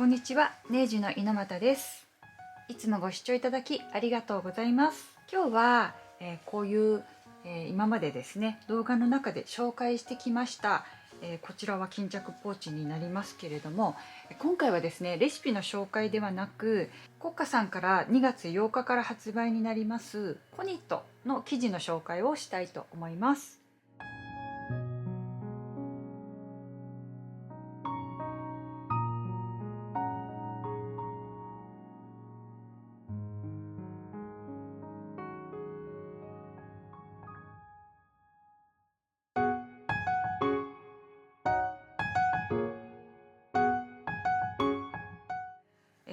こんにちは、ネイジの猪俣です。いつもご視聴いただきありがとうございます。今日は、こういう、今までですね動画の中で紹介してきました、こちらは巾着ポーチになりますけれども、今回はですねレシピの紹介ではなく、コッカさんから2月8日から発売になりますコニットの生地の紹介をしたいと思います。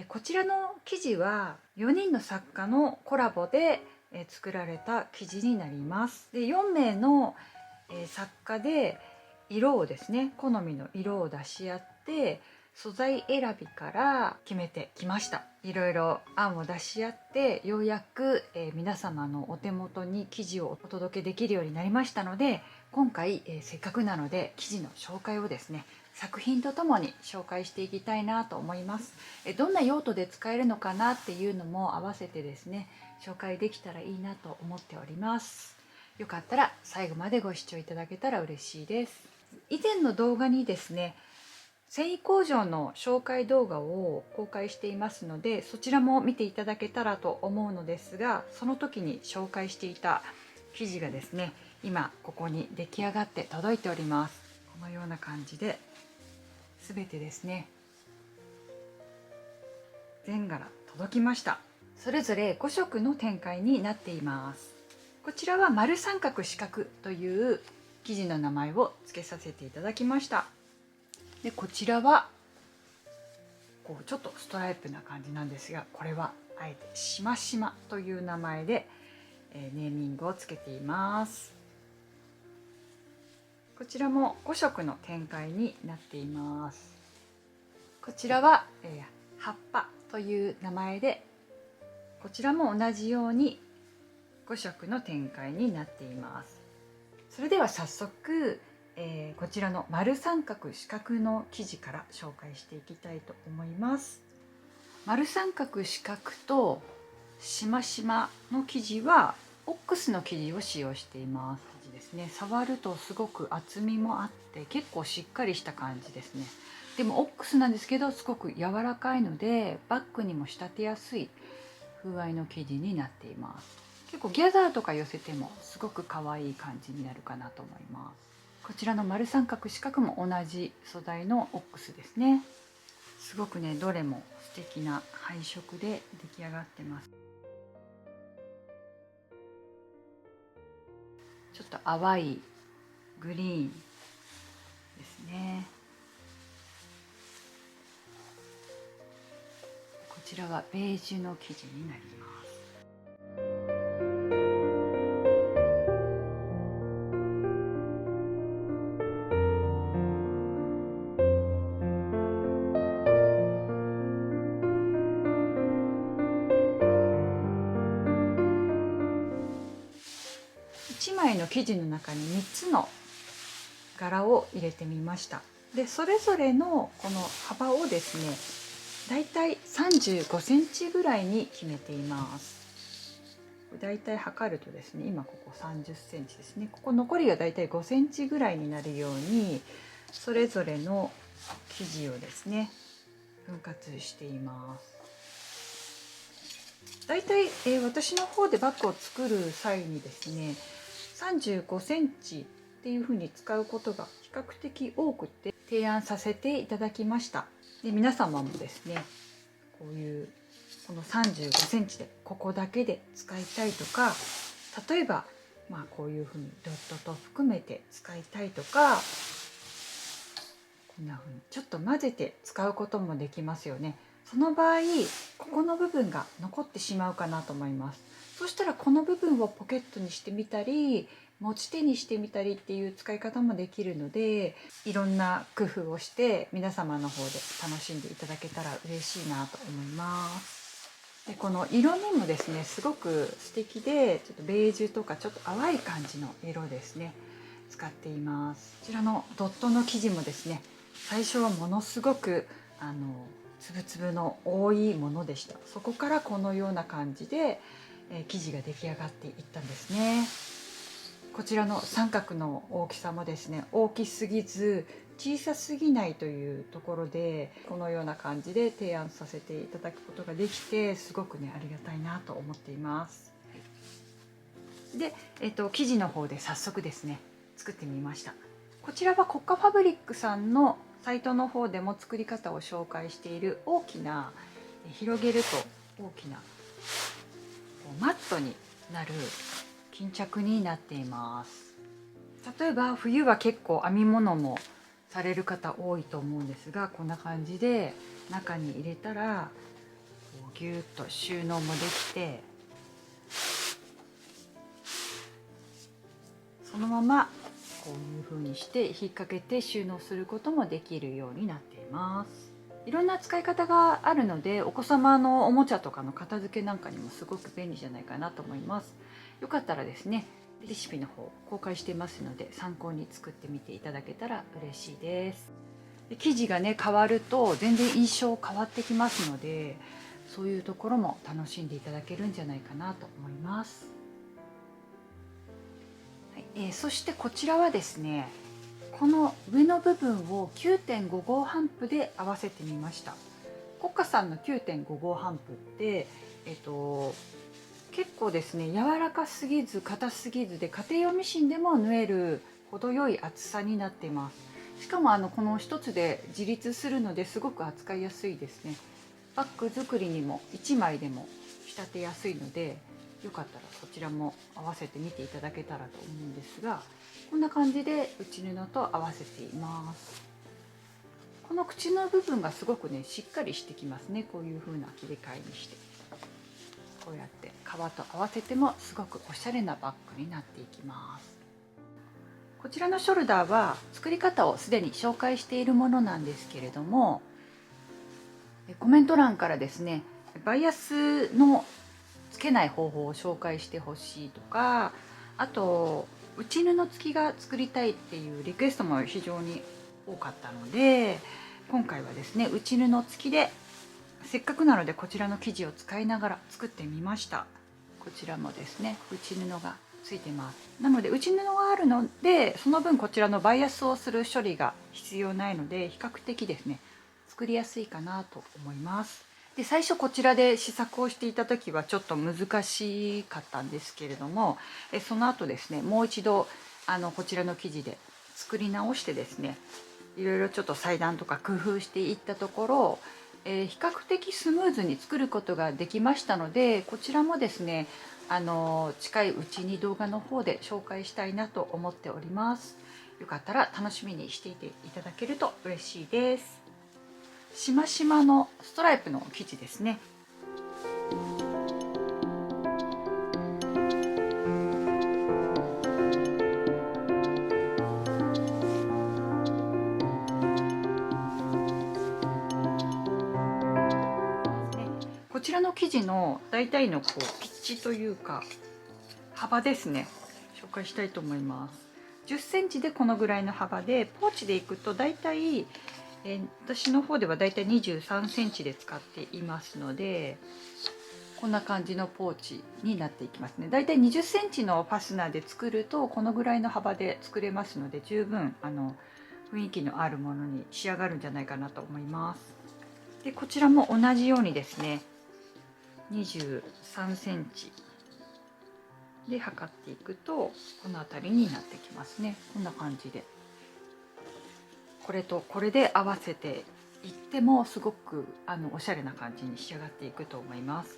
こちらの生地は4人の作家のコラボで作られた生地になります。で4名の作家で色をですね好みの色を出し合って素材選びから決めてきました。いろいろ案を出し合ってようやく皆様のお手元に生地をお届けできるようになりましたので、今回せっかくなので生地の紹介をですね作品とともに紹介していきたいなと思います。どんな用途で使えるのかなっていうのも合わせてですね紹介できたらいいなと思っております。よかったら最後までご視聴いただけたら嬉しいです。以前の動画にですね繊維工場の紹介動画を公開していますので、そちらも見ていただけたらと思うのですが、その時に紹介していた生地がですね今ここに出来上がって届いております。このような感じで全てですね全柄届きました。それぞれ5色の展開になっています。こちらは丸三角四角という生地の名前を付けさせていただきました。でこちらはこうちょっとストライプな感じなんですが、これはあえてしましまという名前でネーミングをつけています。こちらも5色の展開になっています。こちらは、葉っぱという名前で、こちらも同じように5色の展開になっています。それでは早速、こちらの丸三角四角の生地から紹介していきたいと思います。丸三角四角としましまの生地はオックスの生地を使用しています。ですね、触るとすごく厚みもあって結構しっかりした感じですね。でもオックスなんですけどすごく柔らかいのでバッグにも仕立てやすい風合いの生地になっています。結構ギャザーとか寄せてもすごく可愛い感じになるかなと思います。こちらの丸三角四角も同じ素材のオックスですね。すごくねどれも素敵な配色で出来上がってます。ちょっと淡いグリーンですね。こちらはベージュの生地になります。1枚の生地の中に3つの柄を入れてみました。でそれぞれのこの幅をですねだいたい35センチぐらいに決めています。だいたい測るとですね今ここ30センチですね、ここ残りがだいたい5センチぐらいになるようにそれぞれの生地をですね分割しています。だいたい私の方でバッグを作る際にですね35センチっていう風に使うことが比較的多くて提案させていただきました。で皆様もですねこういうこの35センチでここだけで使いたいとか、例えばこういう風にドットと含めて使いたいとか、こんな風にちょっと混ぜて使うこともできますよね。その場合ここの部分が残ってしまうかなと思います。そしたらこの部分をポケットにしてみたり持ち手にしてみたりっていう使い方もできるので、いろんな工夫をして皆様の方で楽しんでいただけたら嬉しいなと思います。でこの色味もですねすごく素敵で、ちょっとベージュとかちょっと淡い感じの色ですね使っています。こちらのドットの生地もですね最初はものすごくつぶつぶの多いものでした。そこからこのような感じで、生地が出来上がっていったんですね。こちらの三角の大きさもですね、大きすぎず小さすぎないというところで、このような感じで提案させていただくことができて、すごくねありがたいなと思っています。で、生地の方で早速ですね作ってみました。こちらはコッカファブリックさんのサイトの方でも作り方を紹介している大きな、広げると大きなマットになる巾着になっています。例えば冬は結構編み物もされる方多いと思うんですが、こんな感じで中に入れたらこうギュッと収納もできて、そのままこういう風にして引っ掛けて収納することもできるようになっています。いろんな使い方があるので、お子様のおもちゃとかの片付けなんかにもすごく便利じゃないかなと思います。よかったらですね、レシピの方公開してますので、参考に作ってみていただけたら嬉しいです。で生地がね変わると全然印象変わってきますので、そういうところも楽しんでいただけるんじゃないかなと思います。はい、そしてこちらはですね、この上の部分を 9.5 号帆布で合わせてみました。コッカさんの 9.5 号帆布って、結構ですね柔らかすぎず硬すぎずで、家庭用ミシンでも縫える程よい厚さになっています。しかもこの一つで自立するのですごく扱いやすいですね。バッグ作りにも1枚でも仕立てやすいので、よかったらそちらも合わせてみていただけたらと思うんですが、こんな感じで内布と合わせています。この口の部分がすごくねしっかりしてきますね。こういう風な切り替えにして、こうやって革と合わせてもすごくおしゃれなバッグになっていきます。こちらのショルダーは作り方をすでに紹介しているものなんですけれども、コメント欄からですねバイアスのつけない方法を紹介してほしいとか、あと内布付きが作りたいっていうリクエストも非常に多かったので、今回はですね内布付きでせっかくなのでこちらの生地を使いながら作ってみました。こちらもですね内布がついてます。なので内布があるので、その分こちらのバイアスをする処理が必要ないので、比較的ですね作りやすいかなと思います。で最初こちらで試作をしていた時はちょっと難しかったんですけれども、その後ですねもう一度こちらの生地で作り直してですね、いろいろちょっと裁断とか工夫していったところ、比較的スムーズに作ることができましたので、こちらもですね近いうちに動画の方で紹介したいなと思っております。よかったら楽しみにしていていただけると嬉しいです。しましまのストライプの生地ですね。こちらの生地の大体のこうピッチというか幅ですね、紹介したいと思います。10センチでこのぐらいの幅で、ポーチでいくと大体私の方ではだいたい23センチで使っていますので、こんな感じのポーチになっていきますね。だいたい20センチのファスナーで作るとこのぐらいの幅で作れますので、十分雰囲気のあるものに仕上がるんじゃないかなと思います。でこちらも同じようにですね23センチで測っていくとこの辺りになってきますね。こんな感じでこれとこれで合わせていってもすごくおしゃれな感じに仕上がっていくと思います。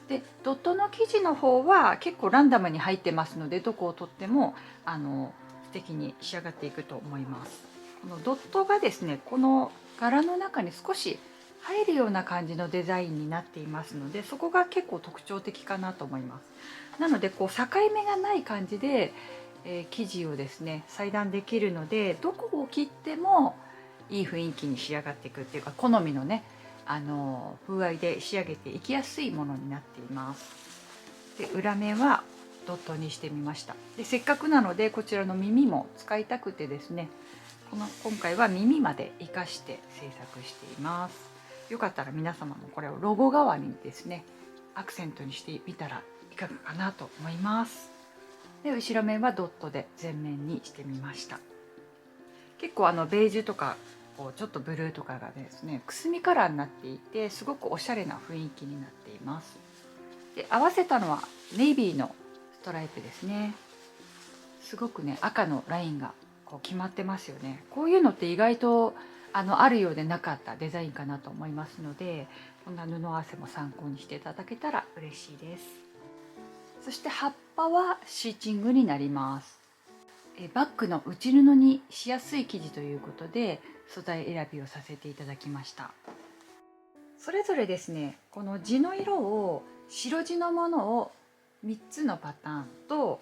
でドットの生地の方は結構ランダムに入ってますので、どこを取っても素敵に仕上がっていくと思います。このドットがですねこの柄の中に少し入るような感じのデザインになっていますので、そこが結構特徴的かなと思います。なのでこう境目がない感じで生地をですね裁断できるので、どこを切ってもいい雰囲気に仕上がっていくっていうか、好みのね風合いで仕上げていきやすいものになっています。で裏面はドットにしてみました。でせっかくなのでこちらの耳も使いたくてですね、今回は耳まで活かして制作しています。よかったら皆様もこれをロゴ代わりにですねアクセントにしてみたらいかがかなと思います。で後ろ面はドットで全面にしてみました。結構ベージュとかこうちょっとブルーとかがですねくすみカラーになっていてすごくおしゃれな雰囲気になっています。で合わせたのはネイビーのストライプですね。すごくね赤のラインがこう決まってますよね。こういうのって意外とあるようでなかったデザインかなと思いますので、こんな布合わせも参考にしていただけたら嬉しいです。そして葉っぱはシーチングになります。バッグの内布にしやすい生地ということで素材選びをさせていただきました。それぞれですねこの地の色を白地のものを3つのパターンと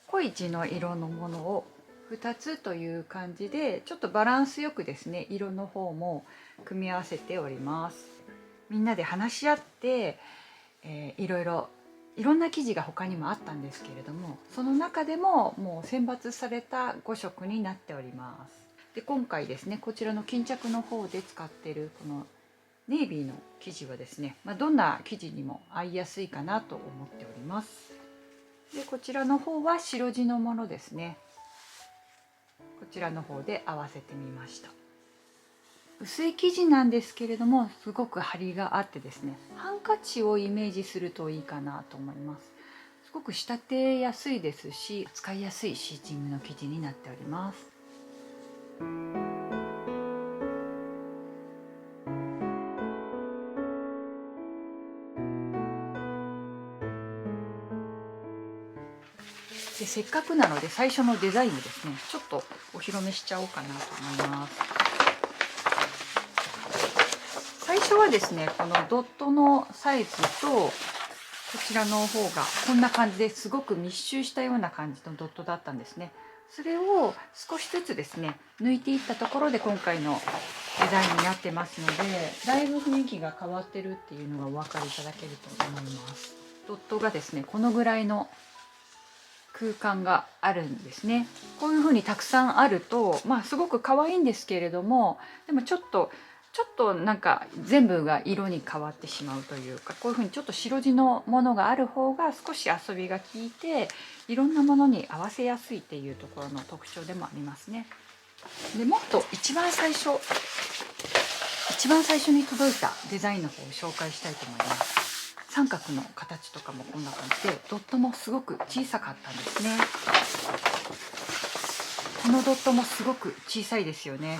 濃い地の色のものを2つという感じでちょっとバランスよくですね色の方も組み合わせております。みんなで話し合って、いろんな生地が他にもあったんですけれども、その中でももう選抜された5色になっております。で今回ですねこちらの巾着の方で使っているこのネイビーの生地はですね、どんな生地にも合いやすいかなと思っております。でこちらの方は白地のものですね。こちらの方で合わせてみました。薄い生地なんですけれどもすごく張りがあってですねハンカチをイメージするといいかなと思います。すごく仕立てやすいですし使いやすいシーチングの生地になっております。でせっかくなので最初のデザインをですねちょっとお披露目しちゃおうかなと思います。最初はですねこのドットのサイズとこちらの方がこんな感じですごく密集したような感じのドットだったんですね。それを少しずつですね抜いていったところで今回のデザインになってますのでだいぶ雰囲気が変わってるっていうのがお分かりいただけると思います。ドットがですねこのぐらいの空間があるんですね。こういう風にたくさんあるとすごく可愛いんですけれどもでもちょっとなんか全部が色に変わってしまうというかこういう風にちょっと白地のものがある方が少し遊びが効いていろんなものに合わせやすいっていうところの特徴でもありますね。でもっと一番最初に届いたデザインの方を紹介したいと思います。三角の形とかもこんな感じでドットもすごく小さかったんですね。このドットもすごく小さいですよね。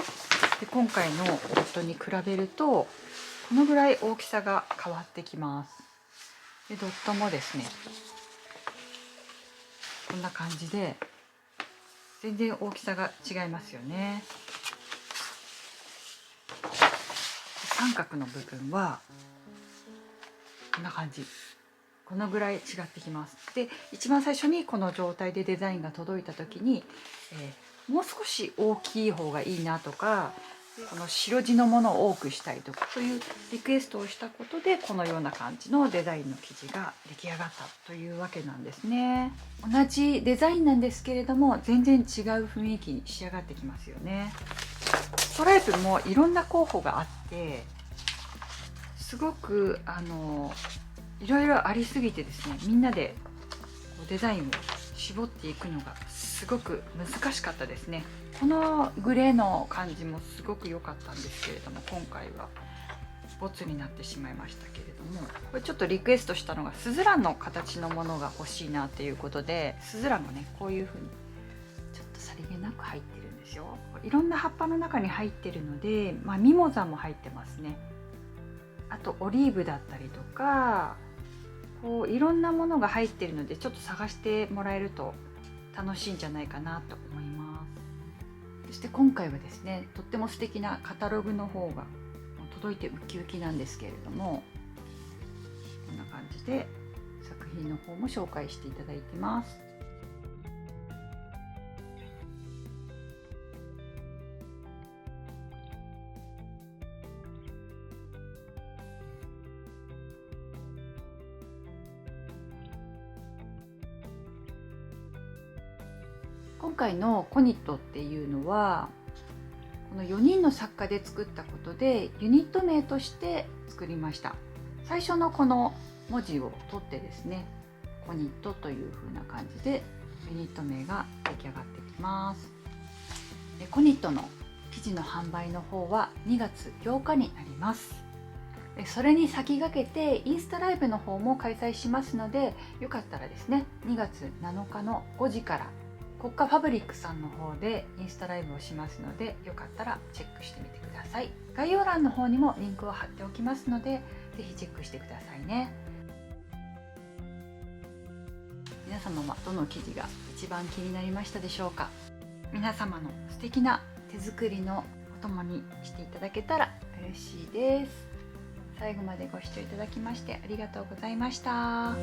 で今回のドットに比べるとこのぐらい大きさが変わってきます。でドットもですねこんな感じで全然大きさが違いますよね。三角の部分はこんな感じこのぐらい違ってきます。で一番最初にこの状態でデザインが届いた時に、もう少し大きい方がいいなとかこの白地のものを多くしたいとかそういうリクエストをしたことでこのような感じのデザインの生地が出来上がったというわけなんですね。同じデザインなんですけれども全然違う雰囲気に仕上がってきますよね。ストライプもいろんな候補があってすごくいろいろありすぎてですねみんなでデザインを絞っていくのがすごく難しかったですね。このグレーの感じもすごく良かったんですけれども今回はボツになってしまいましたけれどもこれちょっとリクエストしたのがスズランの形のものが欲しいなということでスズランがねこういう風にちょっとさりげなく入ってるんですよ。いろんな葉っぱの中に入ってるので、ミモザも入ってますね。あとオリーブだったりとかこういろんなものが入ってるのでちょっと探してもらえると楽しいんじゃないかなと思います。そして今回はですねとっても素敵なカタログの方が届いてウキウキなんですけれどもこんな感じで作品の方も紹介していただいてます。今回のコニットっていうのはこの4人の作家で作ったことでユニット名として作りました。最初のこの文字を取ってですね、コニットという風な感じでユニット名が出来上がってきます。でコニットの生地の販売の方は2月8日になります。でそれに先駆けてインスタライブの方も開催しますので、よかったらですね、2月7日の5時から国家ファブリックさんの方でインスタライブをしますので、よかったらチェックしてみてください。概要欄の方にもリンクを貼っておきますので、ぜひチェックしてくださいね。皆様はどの生地が一番気になりましたでしょうか。皆様の素敵な手作りのお供にしていただけたら嬉しいです。最後までご視聴いただきましてありがとうございました。